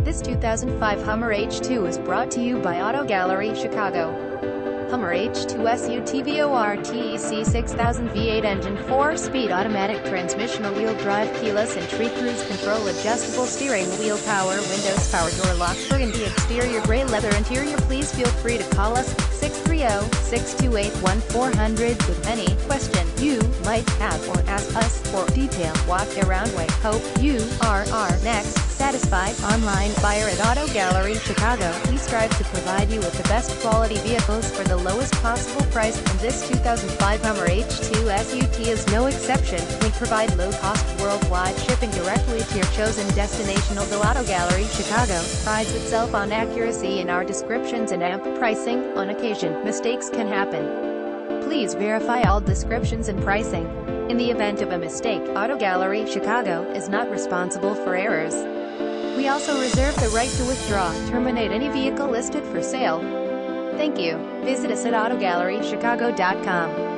This 2005 Hummer H2 is brought to you by Auto Gallery Chicago. Hummer H2 SUT 6000 V8 engine, 4-speed automatic transmission, all-wheel drive, keyless entry, cruise control, adjustable steering wheel, power windows, power door locks, burgundy exterior, gray leather interior. Please feel free to call us 630-628-1400 with any question you might have, or ask us for detailed walk-around. We hope you are our next satisfied online buyer at Auto Gallery Chicago. We strive to provide you with the best quality vehicles for the lowest possible price, and this 2005 Hummer H2 SUT is no exception. We provide low-cost worldwide shipping directly to your chosen destination. Although Auto Gallery Chicago prides itself on accuracy in our descriptions and ample pricing, on occasion, mistakes can happen. Please verify all descriptions and pricing. In the event of a mistake, Auto Gallery Chicago is not responsible for errors. We also reserve the right to withdraw, terminate any vehicle listed for sale. Thank you. Visit us at AutoGalleryChicago.com.